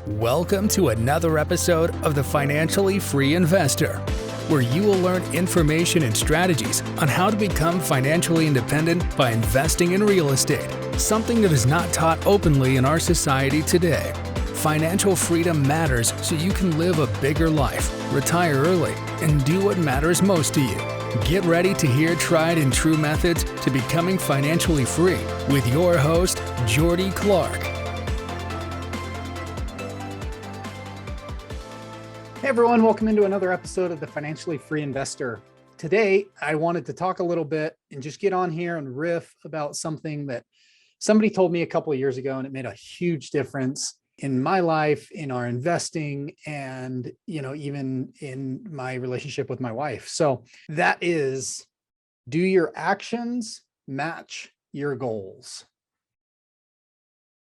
Welcome to another episode of The Financially Free Investor, where you will learn information and strategies on how to become financially independent by investing in real estate, something that is not taught openly in our society today. Financial freedom matters so you can live a bigger life, retire early, and do what matters most to you. Get ready to hear tried and true methods to becoming financially free with your host, Jordy Clark. Hey everyone, welcome into another episode of The Financially Free Investor. Today, I wanted to talk a little bit and just get on here and riff about something that somebody told me a couple of years ago, and it made a huge difference in my life, in our investing, and even in my relationship with my wife. So that is, do your actions match your goals?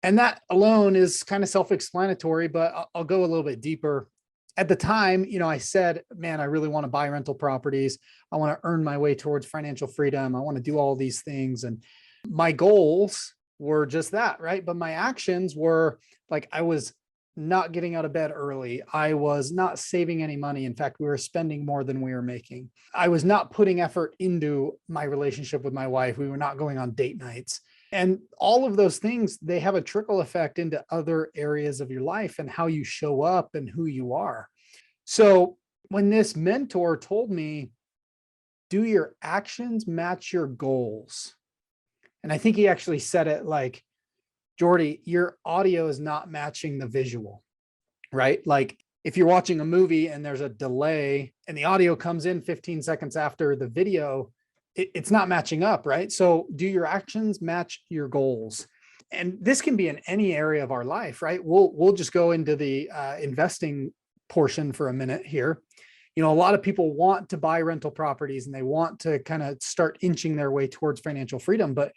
And that alone is kind of self-explanatory, but I'll go a little bit deeper. At the time, I said, man, I really want to buy rental properties. I want to earn my way towards financial freedom. I want to do all these things. And my goals were just that, right? But my actions were like, I was not getting out of bed early. I was not saving any money. In fact, we were spending more than we were making. I was not putting effort into my relationship with my wife. We were not going on date nights. And all of those things, they have a trickle effect into other areas of your life and how you show up and who you are. So when this mentor told me, do your actions match your goals? And I think he actually said it like, Jordy, your audio is not matching the visual, right? Like if you're watching a movie and there's a delay and the audio comes in 15 seconds after the video, it's not matching up, right? So do your actions match your goals? And this can be in any area of our life, right? We'll just go into the investing portion for a minute here. A lot of people want to buy rental properties and they want to kind of start inching their way towards financial freedom. But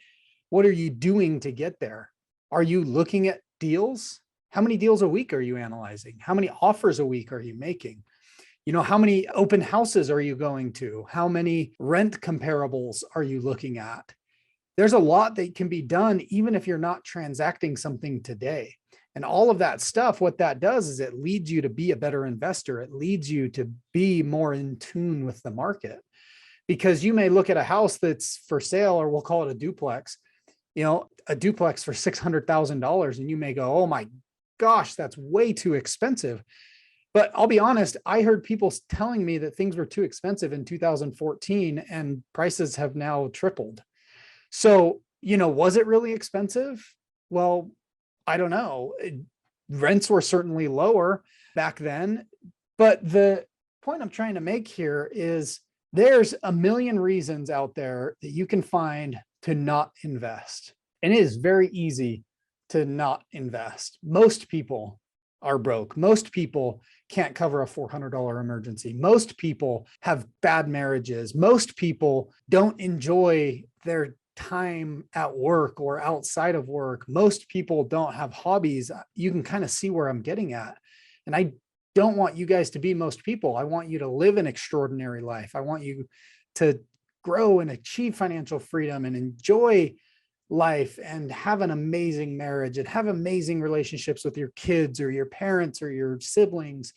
what are you doing to get there? Are you looking at deals? How many deals a week are you analyzing? How many offers a week are you making? How many open houses are you going to? How many rent comparables are you looking at? There's a lot that can be done even if you're not transacting something today. And all of that stuff, what that does is it leads you to be a better investor. It leads you to be more in tune with the market. Because you may look at a house that's for sale, or we'll call it a duplex, a duplex for $600,000, and you may go, oh my gosh, that's way too expensive. But I'll be honest, I heard people telling me that things were too expensive in 2014 and prices have now tripled. So, was it really expensive? Well, I don't know. Rents were certainly lower back then. But the point I'm trying to make here is there's a million reasons out there that you can find to not invest. And it is very easy to not invest. Most people are broke. Most people can't cover a $400 emergency. Most people have bad marriages. Most people don't enjoy their time at work or outside of work. Most people don't have hobbies. You can kind of see where I'm getting at. And I don't want you guys to be most people. I want you to live an extraordinary life. I want you to grow and achieve financial freedom and enjoy life and have an amazing marriage and have amazing relationships with your kids or your parents or your siblings.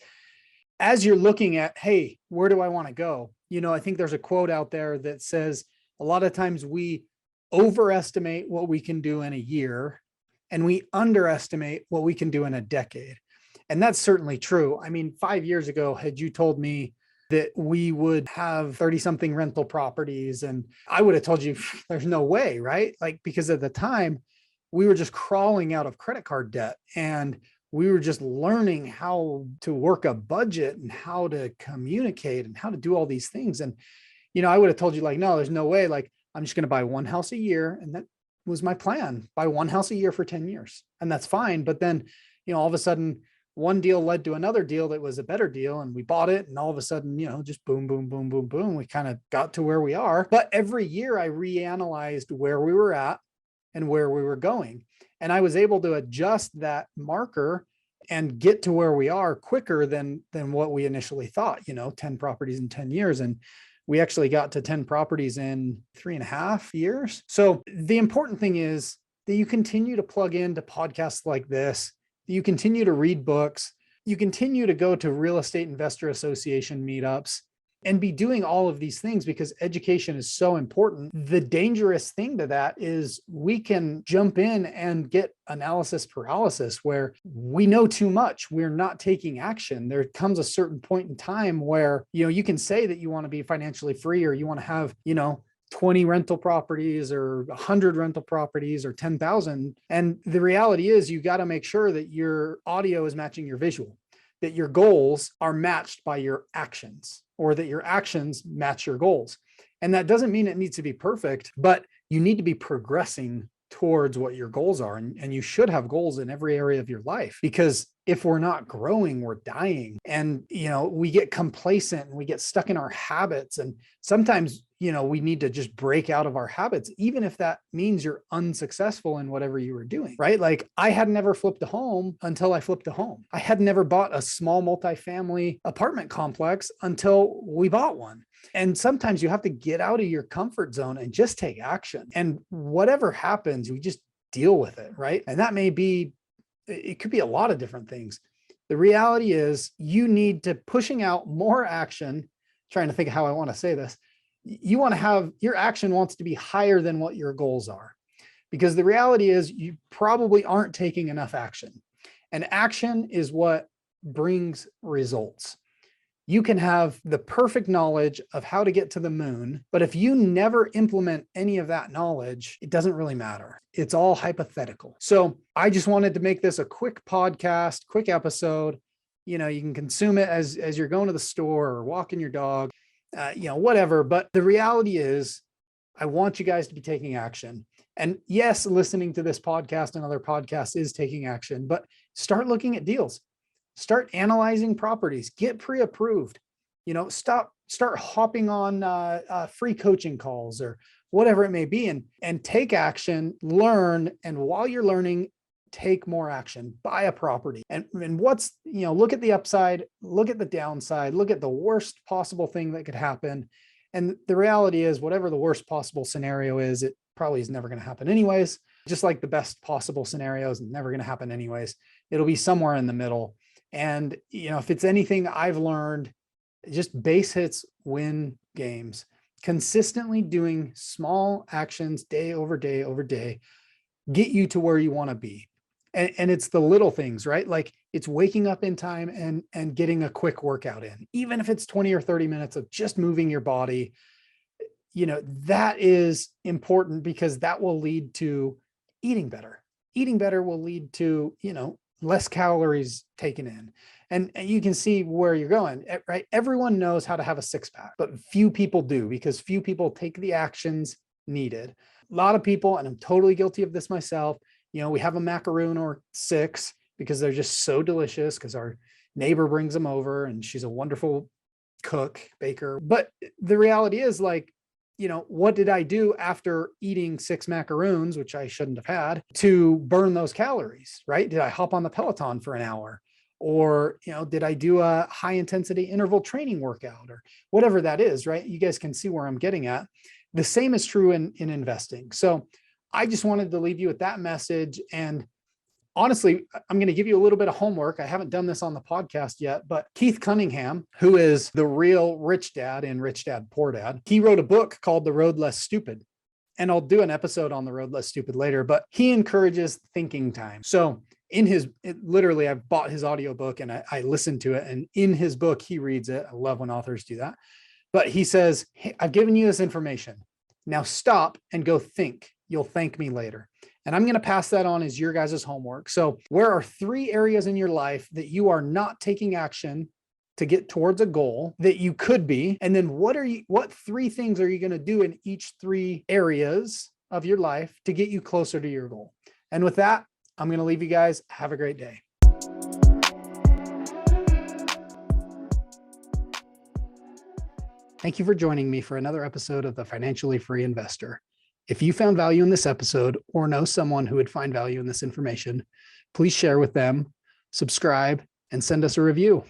As you're looking at, hey, where do I want to go? I think there's a quote out there that says a lot of times we overestimate what we can do in a year and we underestimate what we can do in a decade. And that's certainly true. I mean, 5 years ago, had you told me that we would have 30-something rental properties, and I would have told you there's no way, right? Like, because at the time we were just crawling out of credit card debt and we were just learning how to work a budget and how to communicate and how to do all these things. And, I would have told you like, no, there's no way. Like, I'm just going to buy one house a year. And that was my plan, buy one house a year for 10 years. And that's fine. But then, all of a sudden, one deal led to another deal that was a better deal, and we bought it. And all of a sudden, just boom, boom, boom, boom, boom. We kind of got to where we are. But every year I reanalyzed where we were at and where we were going. And I was able to adjust that marker and get to where we are quicker than what we initially thought, 10 properties in 10 years. And we actually got to 10 properties in 3.5 years. So the important thing is that you continue to plug into podcasts like this You continue to read books. You continue to go to real estate investor association meetups and be doing all of these things because education is so important. The dangerous thing to that is we can jump in and get analysis paralysis where we know too much. We're not taking action. There comes a certain point in time where, you can say that you want to be financially free or you want to have, 20 rental properties or 100 rental properties or 10,000. And the reality is you got to make sure that your audio is matching your visual, that your goals are matched by your actions, or that your actions match your goals. And that doesn't mean it needs to be perfect, but you need to be progressing towards what your goals are. And you should have goals in every area of your life, because if we're not growing, we're dying. And, we get complacent and we get stuck in our habits. And sometimes, we need to just break out of our habits, even if that means you're unsuccessful in whatever you were doing, right? Like I had never flipped a home until I flipped a home. I had never bought a small multifamily apartment complex until we bought one. And sometimes you have to get out of your comfort zone and just take action. And whatever happens, we just deal with it, right? And that it could be a lot of different things. The reality is you need to pushing out more action, trying to think of how I want to say this. You want to have your action wants to be higher than what your goals are, because the reality is you probably aren't taking enough action, and action is what brings results. You can have the perfect knowledge of how to get to the moon, but if you never implement any of that knowledge, it doesn't really matter. It's all hypothetical. So I just wanted to make this a quick podcast, quick episode. You can consume it as you're going to the store or walking your dog, whatever. But the reality is I want you guys to be taking action. And yes, listening to this podcast and other podcasts is taking action, but start looking at deals. Start analyzing properties, get pre-approved, start hopping on free coaching calls or whatever it may be, and take action, learn. And while you're learning, take more action, buy a property. And what's, look at the upside, look at the downside, look at the worst possible thing that could happen. And the reality is whatever the worst possible scenario is, it probably is never going to happen anyways. Just like the best possible scenario is never going to happen anyways. It'll be somewhere in the middle. And, if it's anything I've learned, just base hits win games. Consistently doing small actions day over day over day, get you to where you want to be. And it's the little things, right? Like it's waking up in time and getting a quick workout in, even if it's 20 or 30 minutes of just moving your body. That is important because that will lead to eating better. Eating better will lead to, less calories taken in. And you can see where you're going, right? Everyone knows how to have a six-pack, but few people do, because few people take the actions needed. A lot of people, and I'm totally guilty of this myself, we have a macaroon or 6 because they're just so delicious because our neighbor brings them over and she's a wonderful baker. But the reality is what did I do after eating 6 macaroons, which I shouldn't have had, to burn those calories, right? Did I hop on the Peloton for an hour? Or, did I do a high intensity interval training workout or whatever that is, right? You guys can see where I'm getting at. The same is true in investing. So I just wanted to leave you with that message. And honestly, I'm going to give you a little bit of homework. I haven't done this on the podcast yet, but Keith Cunningham, who is the real rich dad in Rich Dad, Poor Dad, he wrote a book called The Road Less Stupid. And I'll do an episode on The Road Less Stupid later, but he encourages thinking time. So literally, I've bought his audiobook and I listened to it. And in his book, he reads it. I love when authors do that. But he says, hey, I've given you this information. Now stop and go think. You'll thank me later. And I'm going to pass that on as your guys' homework. So where are 3 areas in your life that you are not taking action to get towards a goal that you could be? And then what 3 things are you going to do in each 3 areas of your life to get you closer to your goal? And with that, I'm going to leave you guys. Have a great day. Thank you for joining me for another episode of The Financially Free Investor. If you found value in this episode or know someone who would find value in this information, please share with them, subscribe, and send us a review.